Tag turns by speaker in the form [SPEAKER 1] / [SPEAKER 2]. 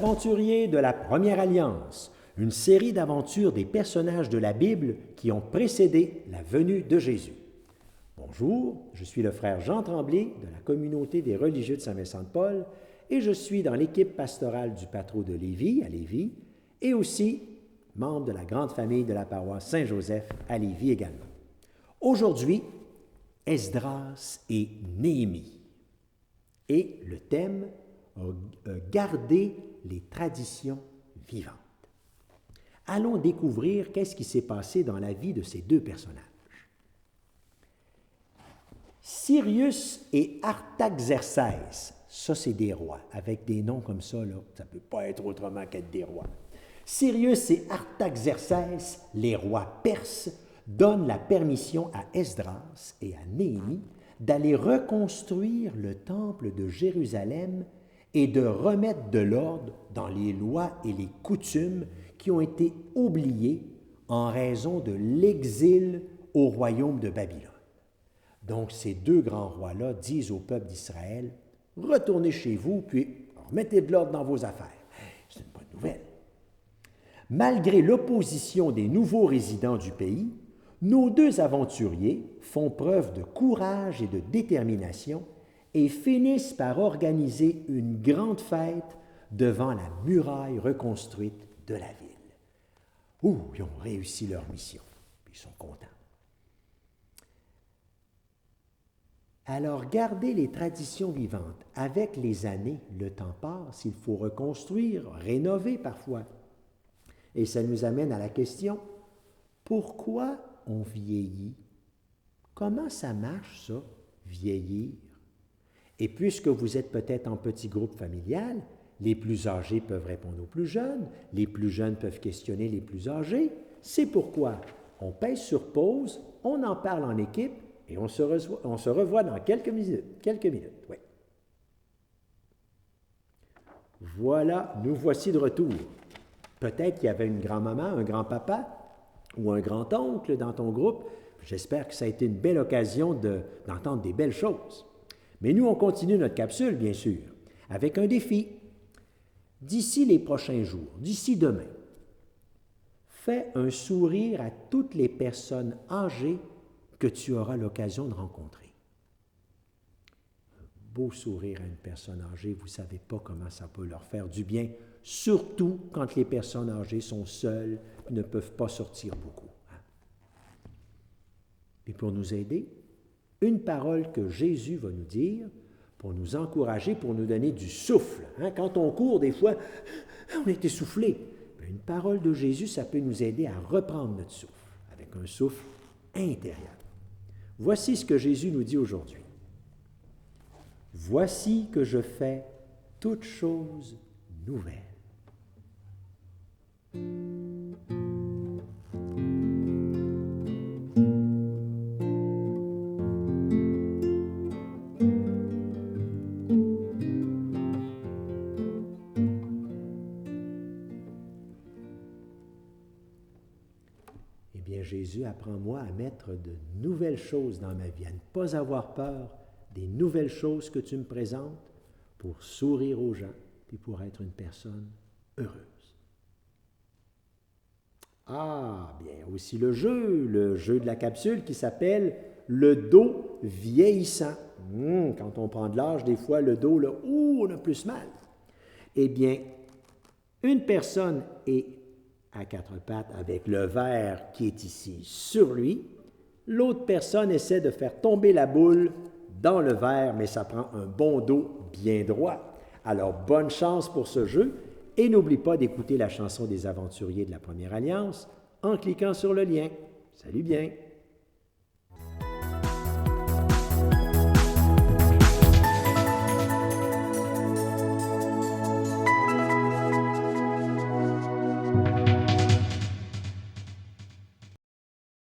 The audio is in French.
[SPEAKER 1] aventuriers de la Première Alliance, une série d'aventures des personnages de la Bible qui ont précédé la venue de Jésus. Bonjour, je suis le frère Jean Tremblay de la communauté des religieux de Saint-Vincent-de-Paul et je suis dans l'équipe pastorale du Patro de Lévis, à Lévis, et aussi membre de la grande famille de la paroisse Saint-Joseph à Lévis également. Aujourd'hui, Esdras et Néhémie. Et le thème garder les traditions vivantes. Allons découvrir qu'est-ce qui s'est passé dans la vie de ces deux personnages. Cyrus et Artaxerxès, ça c'est des rois, avec des noms comme ça, là, ça ne peut pas être autrement qu'être des rois. Cyrus et Artaxerxès, les rois perses, donnent la permission à Esdras et à Néhémie d'aller reconstruire le temple de Jérusalem et de remettre de l'ordre dans les lois et les coutumes qui ont été oubliées en raison de l'exil au royaume de Babylone. Donc ces deux grands rois-là disent au peuple d'Israël, « Retournez chez vous, puis remettez de l'ordre dans vos affaires. » C'est une bonne nouvelle. Malgré l'opposition des nouveaux résidents du pays, nos deux aventuriers font preuve de courage et de détermination et finissent par organiser une grande fête devant la muraille reconstruite de la ville. Ouh, ils ont réussi leur mission, puis ils sont contents. Alors, gardez les traditions vivantes. Avec les années, le temps passe, il faut reconstruire, rénover parfois. Et ça nous amène à la question, pourquoi on vieillit? Comment ça marche, ça, vieillir? Et puisque vous êtes peut-être en petit groupe familial, les plus âgés peuvent répondre aux plus jeunes, les plus jeunes peuvent questionner les plus âgés. C'est pourquoi on pèse sur pause, on en parle en équipe et on se revoit dans quelques minutes. Oui. Voilà, nous voici de retour. Peut-être qu'il y avait une grand-maman, un grand-papa ou un grand-oncle dans ton groupe. J'espère que ça a été une belle occasion d'entendre des belles choses. Mais nous, on continue notre capsule, bien sûr, avec un défi. D'ici les prochains jours, d'ici demain, fais un sourire à toutes les personnes âgées que tu auras l'occasion de rencontrer. Un beau sourire à une personne âgée, vous ne savez pas comment ça peut leur faire du bien, surtout quand les personnes âgées sont seules et ne peuvent pas sortir beaucoup. Et pour nous aider, une parole que Jésus va nous dire pour nous encourager, pour nous donner du souffle. Quand on court, des fois, on est essoufflé. Une parole de Jésus, ça peut nous aider à reprendre notre souffle, avec un souffle intérieur. Voici ce que Jésus nous dit aujourd'hui. « Voici que je fais toutes choses nouvelles. » Jésus apprend moi à mettre de nouvelles choses dans ma vie, à ne pas avoir peur des nouvelles choses que tu me présentes pour sourire aux gens et pour être une personne heureuse. Ah, bien, aussi le jeu de la capsule qui s'appelle le dos vieillissant. Quand on prend de l'âge, des fois, le dos, là, on a plus mal. Eh bien, une personne est à quatre pattes avec le verre qui est ici sur lui. L'autre personne essaie de faire tomber la boule dans le verre, mais ça prend un bon dos bien droit. Alors, bonne chance pour ce jeu et n'oublie pas d'écouter la chanson des aventuriers de la Première Alliance en cliquant sur le lien. Salut bien!